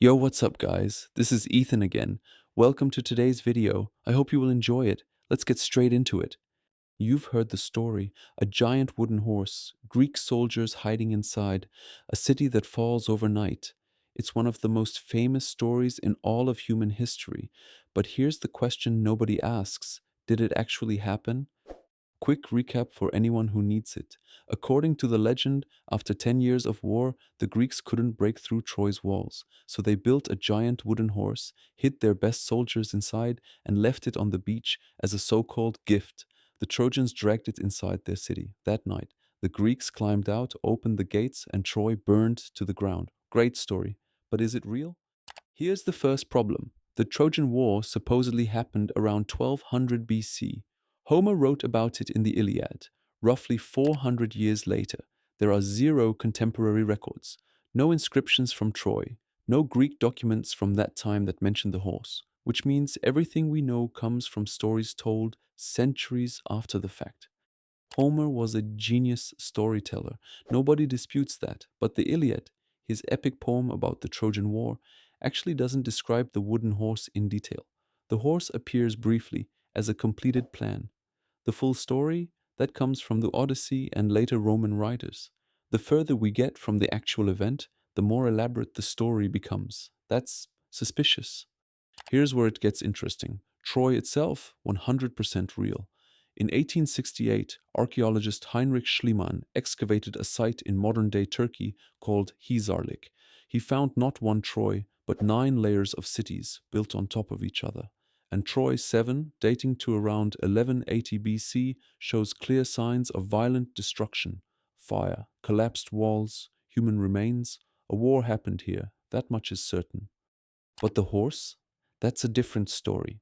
Yo, what's up, guys? This is Ethan again. Welcome to today's video. I hope you will enjoy it. Let's get straight into it. You've heard the story: a giant wooden horse, Greek soldiers hiding inside, a city that falls overnight. It's one of the most famous stories in all of human history. But here's the question nobody asks: did it actually happen? Quick recap for anyone who needs it. According to the legend, after 10 years of war, the Greeks couldn't break through Troy's walls, so they built a giant wooden horse, hid their best soldiers inside, and left it on the beach as a so called gift. The Trojans dragged it inside their city. That night, the Greeks climbed out, opened the gates, and Troy burned to the ground. Great story. But is it real? Here's the first problem. The Trojan War supposedly happened around 1200 BC. Homer wrote about it in the Iliad. Roughly 400 years later, there are zero contemporary records, no inscriptions from Troy, no Greek documents from that time that mention the horse, which means everything we know comes from stories told centuries after the fact. Homer was a genius storyteller. Nobody disputes that. But the Iliad, his epic poem about the Trojan War, actually doesn't describe the wooden horse in detail. The horse appears briefly as a completed plan. The full story, that comes from the Odyssey and later Roman writers. The further we get from the actual event, the more elaborate the story becomes. That's suspicious. Here's where it gets interesting. Troy itself, 100% real. In 1868, archaeologist Heinrich Schliemann excavated a site in modern-day Turkey called Hisarlik. He found not one Troy, but 9 layers of cities built on top of each other. And Troy 7, dating to around 1180 BC, shows clear signs of violent destruction. Fire, collapsed walls, human remains. A war happened here, that much is certain. But the horse? That's a different story.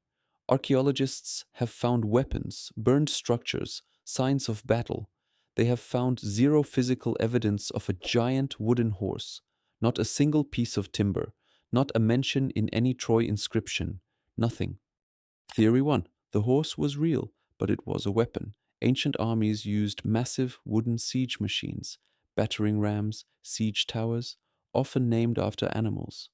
Archaeologists have found weapons, burned structures, signs of battle. They have found zero physical evidence of a giant wooden horse, not a single piece of timber, not a mention in any Troy inscription, nothing. Theory 1: the horse was real, but it was a weapon. Ancient armies used massive wooden siege machines, battering rams, siege towers, often named after animals.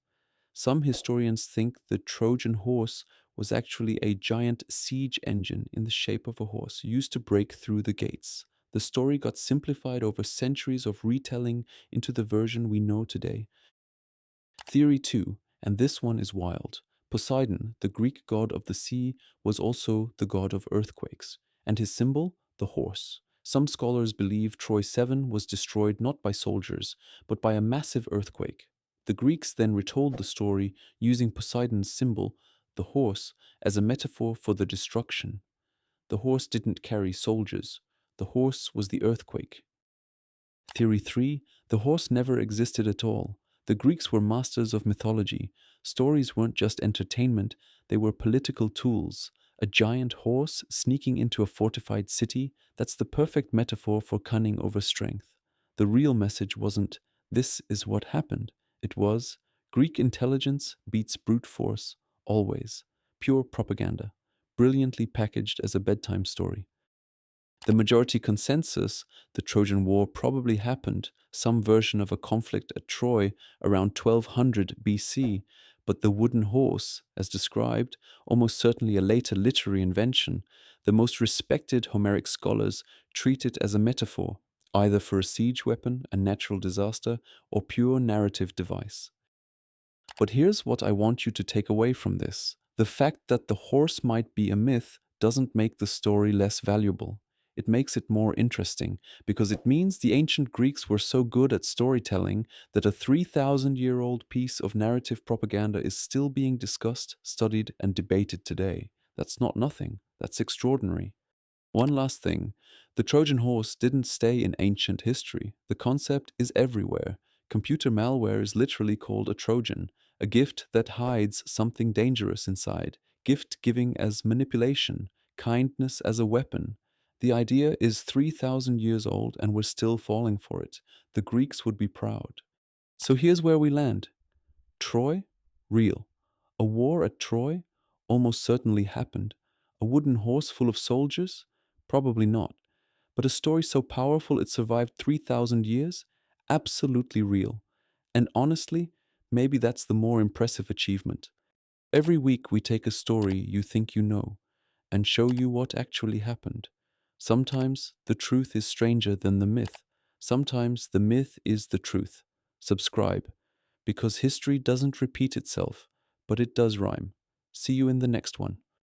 Some historians think the Trojan horse was actually a giant siege engine in the shape of a horse used to break through the gates. The story got simplified over centuries of retelling into the version we know today. Theory 2, and this one is wild. Poseidon, the Greek god of the sea, was also the god of earthquakes, and his symbol, the horse. Some scholars believe Troy 7 was destroyed not by soldiers, but by a massive earthquake. The Greeks then retold the story using Poseidon's symbol, the horse, as a metaphor for the destruction. The horse didn't carry soldiers. The horse was the earthquake. Theory 3: the horse never existed at all. The Greeks were masters of mythology. Stories weren't just entertainment, they were political tools. A giant horse sneaking into a fortified city, that's the perfect metaphor for cunning over strength. The real message wasn't, "this is what happened." It was, "Greek intelligence beats brute force, always." Pure propaganda, brilliantly packaged as a bedtime story. The majority consensus: the Trojan War probably happened, some version of a conflict at Troy around 1200 BC, but the wooden horse, as described, almost certainly a later literary invention. The most respected Homeric scholars treat it as a metaphor, either for a siege weapon, a natural disaster, or pure narrative device. But here's what I want you to take away from this. The fact that the horse might be a myth doesn't make the story less valuable. It makes it more interesting, because it means the ancient Greeks were so good at storytelling that a 3,000-year-old piece of narrative propaganda is still being discussed, studied, and debated today. That's not nothing. That's extraordinary. One last thing. The Trojan horse didn't stay in ancient history. The concept is everywhere. Computer malware is literally called a Trojan, a gift that hides something dangerous inside, gift giving as manipulation, kindness as a weapon. The idea is 3,000 years old and we're still falling for it. The Greeks would be proud. So here's where we land. Troy? Real. A war at Troy? Almost certainly happened. A wooden horse full of soldiers? Probably not. But a story so powerful it survived 3,000 years? Absolutely real. And honestly, Maybe that's the more impressive achievement. Every week we take a story you think you know and show you what actually happened. Sometimes the truth is stranger than the myth. Sometimes the myth is the truth. Subscribe, because history doesn't repeat itself, but it does rhyme. See you in the next one.